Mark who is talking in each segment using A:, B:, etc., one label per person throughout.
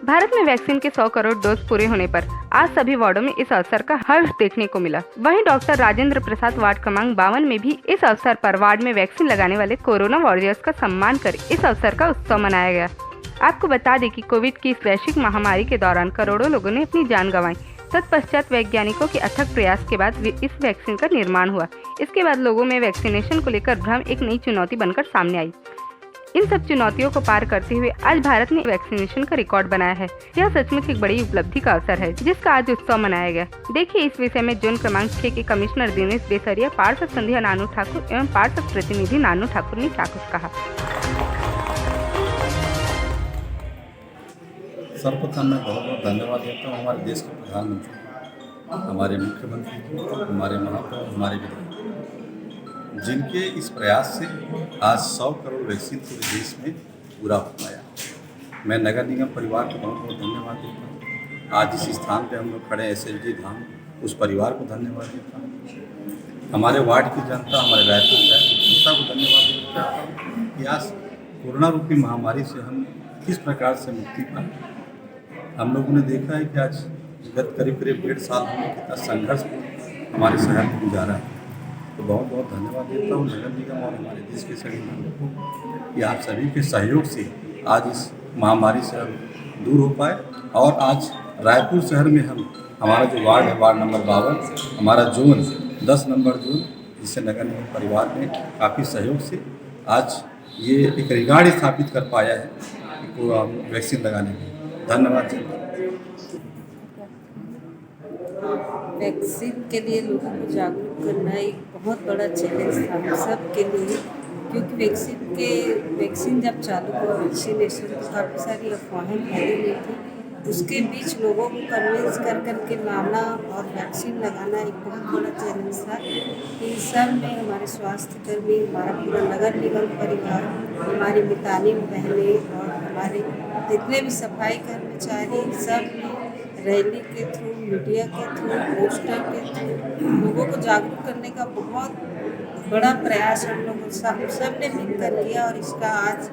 A: भारत में वैक्सीन के 100 करोड़ डोज पूरे होने पर आज सभी वार्डों में इस अवसर का हर्ष देखने को मिला। वहीं डॉक्टर राजेंद्र प्रसाद वार्ड क्रमांक 52 में भी इस अवसर पर वार्ड में वैक्सीन लगाने वाले कोरोना वॉरियर्स का सम्मान कर इस अवसर का उत्सव मनाया गया। आपको बता दें कि कोविड की इस वैश्विक महामारी के दौरान करोड़ों लोगों ने अपनी जान गंवाई। तत्पश्चात वैज्ञानिकों के अथक प्रयास के बाद इस वैक्सीन का निर्माण हुआ। इसके बाद लोगों में वैक्सीनेशन को लेकर भ्रम एक नई चुनौती बनकर सामने आई। इन सब चुनौतियों को पार करते हुए आज भारत ने वैक्सीनेशन का रिकॉर्ड बनाया है। यह सचमुच एक बड़ी उपलब्धि का अवसर है, जिसका आज उत्सव मनाया गया। देखिए इस विषय में जोन क्रमांक 6 के कमिश्नर दिनेश बेसरिया, पार्षद संध्या नानू ठाकुर एवं पार्षद प्रतिनिधि नानू ठाकुर ने क्या कुछ कहा।
B: सर्वप्रथम मैं बहुत बहुत धन्यवाद देता हूँ हमारे देश के प्रधानमंत्री, हमारे मुख्यमंत्री, हमारे महापौर, हमारे विधायक, जिनके इस प्रयास से आज 100 करोड़ वैक्सीन पूरे देश में पूरा हो पाया। मैं नगर निगम परिवार को बहुत बहुत धन्यवाद देता हूँ। आज इस स्थान पे हम लोग खड़े SLG धाम, उस परिवार को धन्यवाद देता हूँ। हमारे वार्ड की जनता, हमारे रायपुर शहर की जनता को धन्यवाद देता हूँ कि आज कोरोना रूपी महामारी से हम किस प्रकार से मुक्ति पाए। हम लोगों ने देखा है कि आज गत करीब 1.5 साल हमने कितना संघर्ष हमारे शहर में गुजारा है। तो बहुत बहुत धन्यवाद देता हूँ नगर निगम और हमारे देश के सभी नागरिकों को कि आप सभी के सहयोग से आज इस महामारी से हम दूर हो पाए। और आज रायपुर शहर में हमारा जो वार्ड है, वार्ड नंबर 52, हमारा जोन 10 नंबर जोन, जिससे नगर निगम परिवार ने काफ़ी सहयोग से आज ये एक रिकॉर्ड स्थापित कर पाया है वैक्सीन लगाने में। धन्यवाद जी।
C: वैक्सीन के लिए लोगों को जागरूक करना एक बहुत बड़ा चैलेंज था हम सब के लिए, क्योंकि वैक्सीन जब चालू हुआ वैक्सीनेशन तो काफ़ी सारी अफवाहें फैली हुई थी। उसके बीच लोगों को कन्विंस कर के लाना और वैक्सीन लगाना एक बहुत बड़ा चैलेंज था। इन सब में हमारे स्वास्थ्य कर्मी, हमारा पूरा नगर निगम परिवार, हमारी मितानी बहनें और हमारे जितने भी सफाई कर्मचारी, सब ने रैली के थ्रू, मीडिया के थ्रू, पोस्टर के थ्रू लोगों को जागरूक करने का बहुत बड़ा प्रयास हम लोग सब ने मिलकर किया। और इसका आज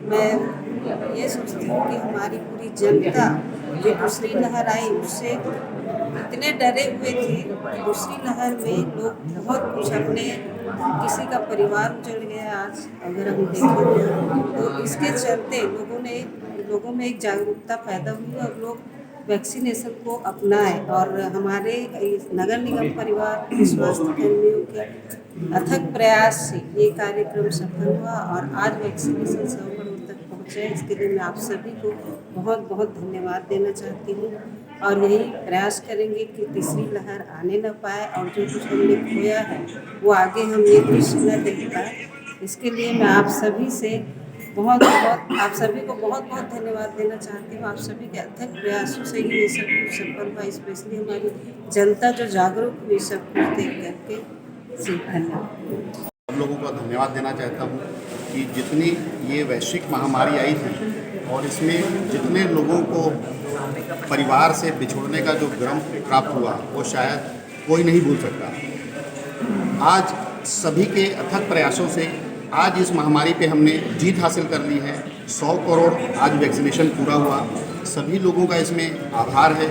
C: मैं ये सोचती हूँ कि हमारी पूरी जनता जो दूसरी लहर आई उससे इतने डरे हुए थे, दूसरी लहर में लोग बहुत कुछ अपने किसी का परिवार उजड़ गया आज अगर हम देखें तो इसके चलते लोगों में एक जागरूकता पैदा हुई और लोग वैक्सीनेशन को अपनाए। और हमारे नगर निगम परिवार के स्वास्थ्य कर्मियों के अथक प्रयास से ये कार्यक्रम सफल हुआ और आज वैक्सीनेशन 100 करोड़ तक पहुँचे। इसके लिए मैं आप सभी को बहुत बहुत धन्यवाद देना चाहती हूँ और यही प्रयास करेंगे कि तीसरी लहर आने न पाए और जो कुछ हमने खोया है वो आगे हम ये दृश्य न देख पाए। इसके लिए मैं आप सभी से आप सभी को बहुत बहुत धन्यवाद देना चाहती हूँ। आप सभी के अथक प्रयासों से ही ये सब कुछ सफल हुआ, स्पेशली हमारी जनता जो जागरूक हुई सब कुछ देख करके। धन्यवाद।
D: हम लोगों को धन्यवाद देना चाहता हूँ कि जितनी ये वैश्विक महामारी आई थी और इसमें जितने लोगों को परिवार से बिछोड़ने का जो गर्म प्राप्त हुआ वो शायद कोई नहीं भूल सकता। आज सभी के अथक प्रयासों से आज इस महामारी पे हमने जीत हासिल कर ली है। 100 करोड़ आज वैक्सीनेशन पूरा हुआ। सभी लोगों का इसमें आभार है।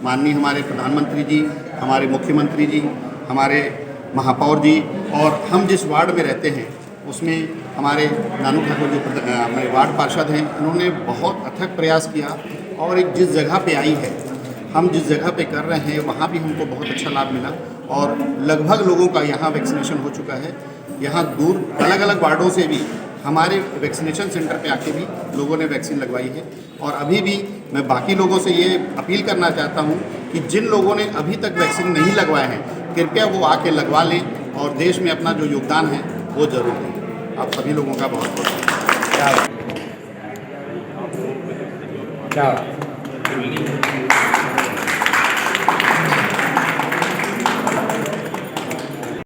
D: माननीय हमारे प्रधानमंत्री जी, हमारे मुख्यमंत्री जी, हमारे महापौर जी और हम जिस वार्ड में रहते हैं उसमें हमारे नानू ठाकुर जी हमारे वार्ड पार्षद हैं। इन्होंने बहुत अथक प्रयास किया और एक जिस जगह पे आई है, हम जिस जगह पे कर रहे हैं वहाँ भी हमको बहुत अच्छा लाभ मिला और लगभग लोगों का यहाँ वैक्सीनेशन हो चुका है। यहाँ दूर अलग अलग वार्डों से भी हमारे वैक्सीनेशन सेंटर पे आके भी लोगों ने वैक्सीन लगवाई है। और अभी भी मैं बाकी लोगों से ये अपील करना चाहता हूँ कि जिन लोगों ने अभी तक वैक्सीन नहीं लगवाए हैं कृपया वो आके लगवा लें और देश में अपना जो योगदान है वो जरूर दें। आप सभी लोगों का बहुत बहुत
E: क्या